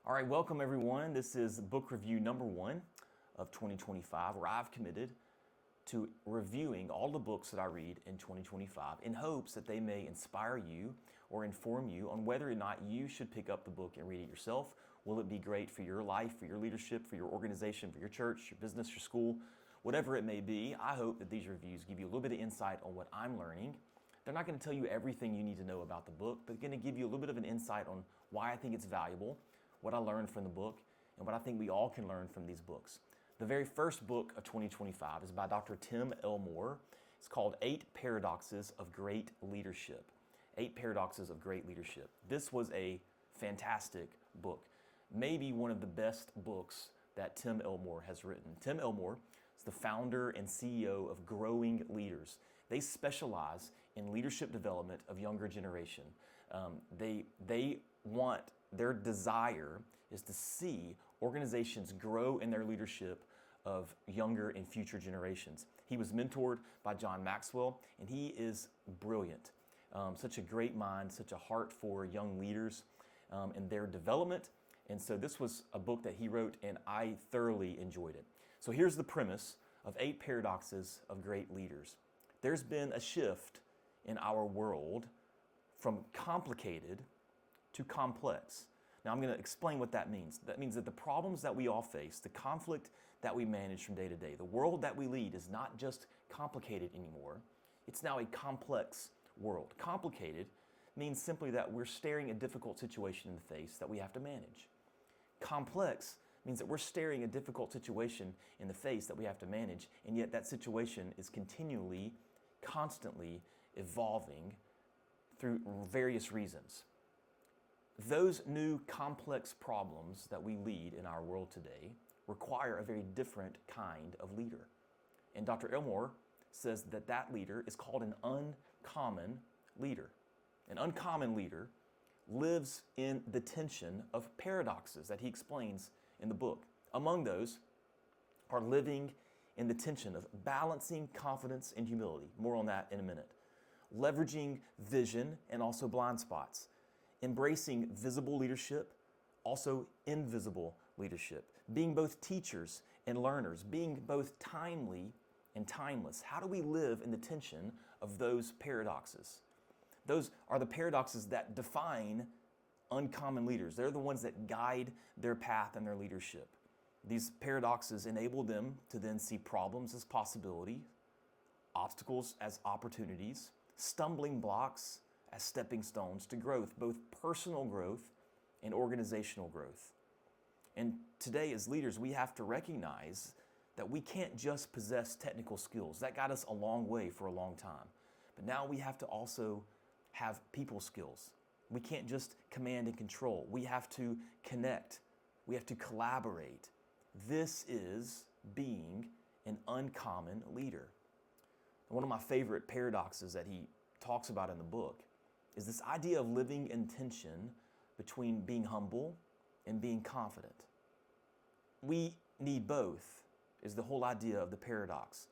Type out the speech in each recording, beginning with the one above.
All right, welcome everyone. This is book review number 1 of 2025, where I've committed to reviewing all the books that I read in 2025 in hopes that they may inspire you or inform you on whether or not you should pick up the book and read it yourself. Will it be great for your life, for your leadership, for your organization, for your church, your business, your school, whatever it may be? I hope that these reviews give you a little bit of insight on what I'm learning. They're not going to tell you everything you need to know about the book, but they're going to give you a little bit of an insight on why I think it's valuable, what I learned from the book, and what I think we all can learn from these books. The very first book of 2025 is by Dr. Tim Elmore. It's called 8 Paradoxes of Great Leadership. 8 Paradoxes of Great Leadership. This was a fantastic book. Maybe one of the best books that Tim Elmore has written. Tim Elmore is the founder and CEO of Growing Leaders. They specialize in leadership development of younger generation. Their desire is to see organizations grow in their leadership of younger and future generations. He was mentored by John Maxwell, and he is brilliant. Such a great mind, such a heart for young leaders and their development. And so this was a book that he wrote, and I thoroughly enjoyed it. So here's the premise of 8 Paradoxes of Great Leaders. There's been a shift in our world from complicated to complex. Now I'm going to explain what that means. That means that the problems that we all face, the conflict that we manage from day to day, the world that we lead is not just complicated anymore. It's now a complex world. Complicated means simply that we're staring a difficult situation in the face that we have to manage. Complex means that we're staring a difficult situation in the face that we have to manage, and yet that situation is continually, constantly evolving through various reasons. Those new complex problems that we lead in our world today require a very different kind of leader. And Dr. Elmore says that that leader is called an uncommon leader. An uncommon leader lives in the tension of paradoxes that he explains in the book. Among those are living in the tension of balancing confidence and humility. More on that in a minute. Leveraging vision and also blind spots. Embracing visible leadership, also invisible leadership. Being both teachers and learners. Being both timely and timeless. How do we live in the tension of those paradoxes? Those are the paradoxes that define uncommon leaders. They're the ones that guide their path and their leadership. These paradoxes enable them to then see problems as possibility, obstacles as opportunities, stumbling blocks as stepping stones to growth, both personal growth and organizational growth. And today as leaders, we have to recognize that we can't just possess technical skills. That got us a long way for a long time. But now we have to also have people skills. We can't just command and control. We have to connect. We have to collaborate. This is being an uncommon leader. And one of my favorite paradoxes that he talks about in the book is this idea of living in tension between being humble and being confident. We need both, is the whole idea of the paradox.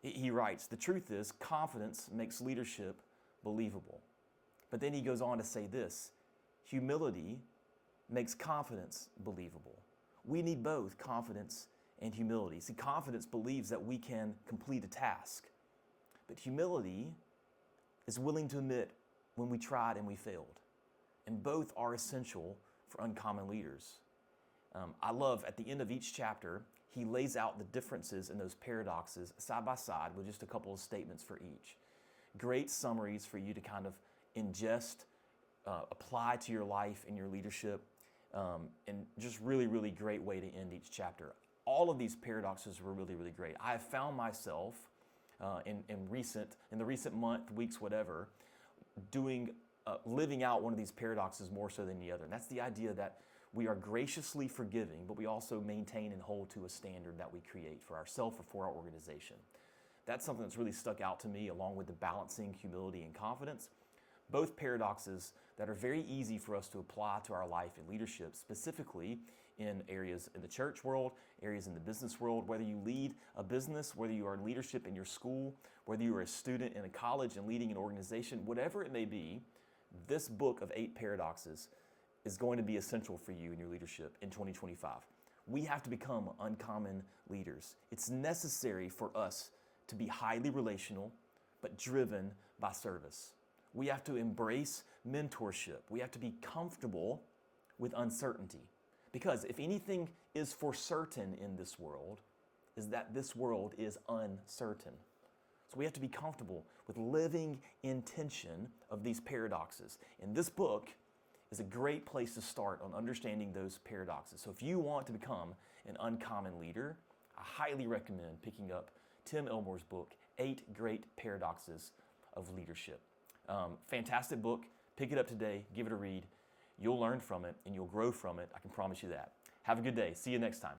He writes, the truth is, confidence makes leadership believable. But then he goes on to say this, humility makes confidence believable. We need both confidence and humility. See, confidence believes that we can complete a task, but humility is willing to admit when we tried and we failed. And both are essential for uncommon leaders. I love at the end of each chapter, he lays out the differences in those paradoxes side by side with just a couple of statements for each. Great summaries for you to kind of ingest, apply to your life and your leadership, and just really, really great way to end each chapter. All of these paradoxes were really, really great. I have found myself in the recent month, weeks, whatever, living out one of these paradoxes more so than the other. And that's the idea that we are graciously forgiving, but we also maintain and hold to a standard that we create for ourselves or for our organization. That's something that's really stuck out to me, along with the balancing humility and confidence. Both paradoxes that are very easy for us to apply to our life and leadership, specifically in areas in the church world, areas in the business world, whether you lead a business, whether you are in leadership in your school, whether you are a student in a college and leading an organization, whatever it may be, this book of 8 Paradoxes is going to be essential for you in your leadership in 2025. We have to become uncommon leaders. It's necessary for us to be highly relational, but driven by service. We have to embrace mentorship. We have to be comfortable with uncertainty. Because if anything is for certain in this world, is that this world is uncertain. So we have to be comfortable with living in tension of these paradoxes. And this book is a great place to start on understanding those paradoxes. So if you want to become an uncommon leader, I highly recommend picking up Tim Elmore's book, 8 Great Paradoxes of Leadership. Fantastic book. Pick it up today. Give it a read. You'll learn from it and you'll grow from it. I can promise you that. Have a good day. See you next time.